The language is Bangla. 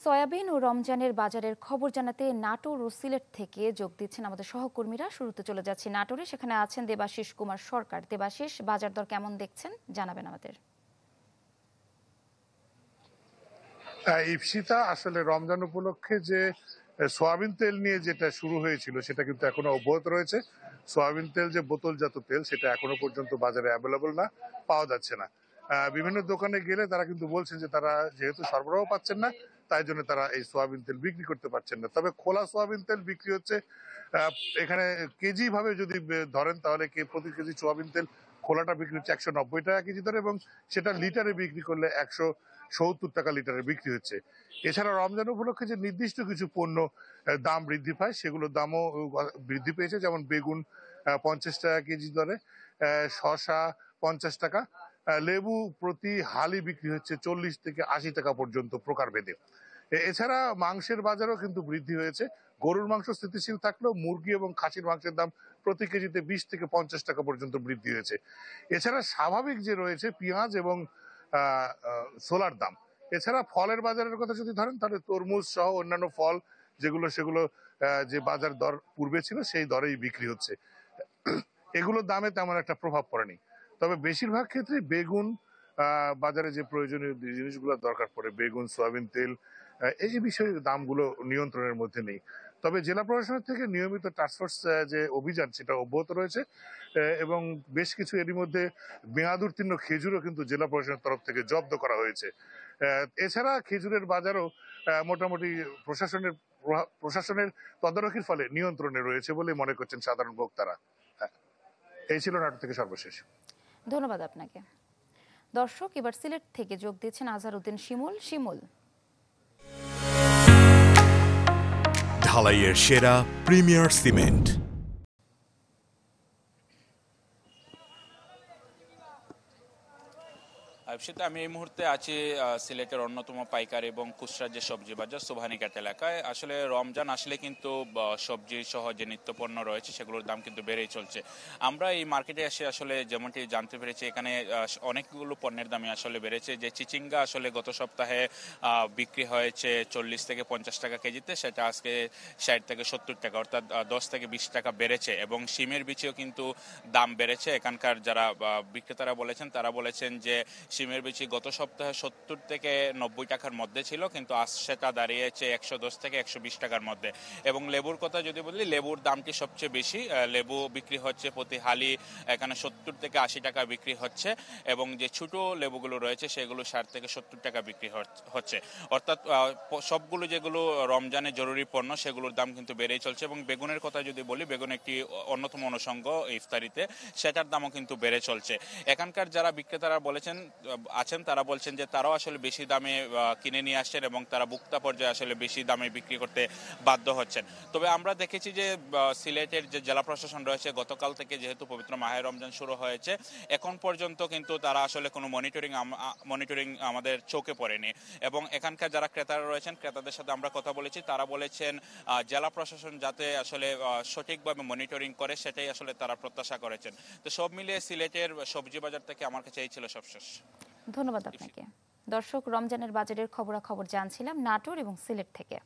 সয়াবিন ও রমজানের বাজারের খবর জানাতে নাটোর ও সিলেট থেকে যোগ দিচ্ছেন আমাদের সহকর্মীরা। শুরুতে চলে যাচ্ছি নাটোরে, সেখানে আছেন দেবাশিস কুমার সরকার। দেবাশিস, বাজার দর কেমন দেখছেন জানাবেন আমাদের। ইপসিতা আসলে রমজান উপলক্ষে যে সয়াবিন তেল নিয়ে যেটা শুরু হয়েছিল সেটা কিন্তু এখনো অব্যাহত রয়েছে। সয়াবিন তেল যে বোতলজাত তেল সেটা এখনো পর্যন্ত বাজারে অ্যাভেলেবল না, পাওয়া যাচ্ছে না। বিভিন্ন দোকানে গেলে তারা কিন্তু বলছেন যে তারা যেহেতু সরবরাহ পাচ্ছেন না, তাই জন্য তারা এই সয়াবিন তেল বিক্রি করতে পারছেন না। তবে খোলা সয়াবিন তেল বিক্রি হচ্ছে এখানে কেজি ভাবে যদি ধরেন তাহলে প্রতি কেজি সয়াবিন তেল খোলাটা বিক্রি হচ্ছে 190 টাকা কেজি দরে, এবং সেটা লিটারে বিক্রি করলে 170 টাকা লিটারে বিক্রি হচ্ছে। এছাড়া রমজান উপলক্ষে যে নির্দিষ্ট কিছু পণ্য দাম বৃদ্ধি পায় সেগুলোর দামও বৃদ্ধি পেয়েছে, যেমন বেগুন 50 টাকা কেজি দরে, শসা 50 টাকা, লেবু প্রতি হালি বিক্রি হচ্ছে 40 থেকে 80 টাকা পর্যন্ত প্রকারভেদে। এছাড়া মাংসের বাজারও কিন্তু বৃদ্ধি হয়েছে। গরুর মাংস স্থিতিশীল থাকলেও মুরগি এবং খাসির মাংসের দাম প্রতি কেজিতে 20 থেকে 50 টাকা পর্যন্ত বৃদ্ধি হয়েছে। এছাড়া স্বাভাবিক যে রয়েছে পেঁয়াজ এবং ছোলার দাম। এছাড়া ফলের বাজারের কথা যদি ধরেন তাহলে তরমুজ সহ অন্যান্য ফল সেগুলো যে বাজার দর পূর্বে ছিল সেই দরেই বিক্রি হচ্ছে। এগুলোর দামে তেমন একটা প্রভাব পড়েনি। তবে বেশিরভাগ ক্ষেত্রে বেগুন, বাজারে যে প্রয়োজনীয় জিনিসগুলো দরকার পড়ে, বেগুন, সয়াবিন তেল, এই বিষয়ে দামগুলো নিয়ন্ত্রণের মধ্যে নেই। তবে জেলা প্রশাসনের থেকে নিয়মিত টাস্কফোর্স যে অভিযান সেটা অব্যাহত রয়েছে, এবং বেশ কিছু এরই মধ্যে মেয়াদ উত্তীর্ণ খেজুরও কিন্তু জেলা প্রশাসনের তরফ থেকে জব্দ করা হয়েছে। এছাড়া খেজুরের বাজারও মোটামুটি প্রশাসনের তদারকির ফলে নিয়ন্ত্রণে রয়েছে বলে মনে করছেন সাধারণ ভোক্তারা। এই ছিল নাটোর থেকে সর্বশেষ। ধন্যবাদ আপনাকে। দর্শক, এবার সিলেট থেকে যোগ দিচ্ছেন আজহারউদ্দিন শিমুল। শিমুল, ঢালাইয়ের সেরা প্রিমিয়ার সিমেন্ট। আমি এই মুহূর্তে আছি সিলেটের অন্যতম পাইকারি এবং খুচরা যে সবজি বাজার সোভানীঘাট এলাকায়। আসলে রমজান আসলে কিন্তু সবজি সহ যে নিত্যপণ্য রয়েছে সেগুলোর দাম কিন্তু বেড়েই চলছে। আমরা এই মার্কেটে এসে আসলে যেমনটি জানতে পেরেছি এখানে অনেকগুলো পণ্যের দামই আসলে বেড়েছে। যে চিচিঙ্গা আসলে গত সপ্তাহে বিক্রি হয়েছে 40 থেকে 50 টাকা কেজিতে, সেটা আজকে 60 থেকে 70 টাকা, অর্থাৎ 10 থেকে 20 টাকা বেড়েছে। এবং শিমের বিচিও কিন্তু দাম বেড়েছে। এখানকার যারা বিক্রেতারা বলেছেন তারা বলেছেন যে শিমের বিচি গত সপ্তাহে 70 থেকে 90 টাকার মধ্যে ছিল, কিন্তু আজ সেটা দাঁড়িয়েছে 110 থেকে 120 টাকার মধ্যে। এবং লেবুর কথা যদি বলি, লেবুর দামটি সবচেয়ে বেশি। লেবু বিক্রি হচ্ছে প্রতি হালি এখানে 70 থেকে 80 টাকা বিক্রি হচ্ছে, এবং যে ছোট লেবুগুলো রয়েছে সেগুলো 60 থেকে 70 টাকা বিক্রি হচ্ছে। অর্থাৎ সবগুলো যেগুলো রমজানে জরুরি পণ্য সেগুলোর দাম কিন্তু বেড়েই চলছে। এবং বেগুনের কথা যদি বলি, বেগুন একটি অন্যতম অনুষঙ্গ ইফতারিতে, সেটার দামও কিন্তু বেড়ে চলছে। এখানকার যারা বিক্রেতারা আছেন তারা বলছেন যে তারাও আসলে বেশি দামে কিনে নিয়ে আসছেন এবং তারা ভোক্তা পর্যায়ে আসলে বেশি দামে বিক্রি করতে বাধ্য হচ্ছেন। তবে আমরা দেখেছি যে সিলেটের যে জেলা প্রশাসন রয়েছে গতকাল থেকে, যেহেতু পবিত্র মাহে রমজান শুরু হয়েছে, এখন পর্যন্ত কিন্তু তারা আসলে কোনো মনিটরিং আমাদের চোখে পড়েনি। এবং এখানকার যারা ক্রেতারা রয়েছেন, ক্রেতাদের সাথে আমরা কথা বলেছি, তারা বলেছেন জেলা প্রশাসন যাতে আসলে সঠিকভাবে মনিটরিং করে সেটাই আসলে তারা প্রত্যাশা করেছেন। তো সব মিলিয়ে সিলেটের সবজি বাজার থেকে আমার কাছে এই ছিল সবশেষ। ধন্যবাদ আপনাকে। দর্শক, রমজানের বাজারের খবরাখবর জানছিলাম নাটোর এবং সিলেট থেকে।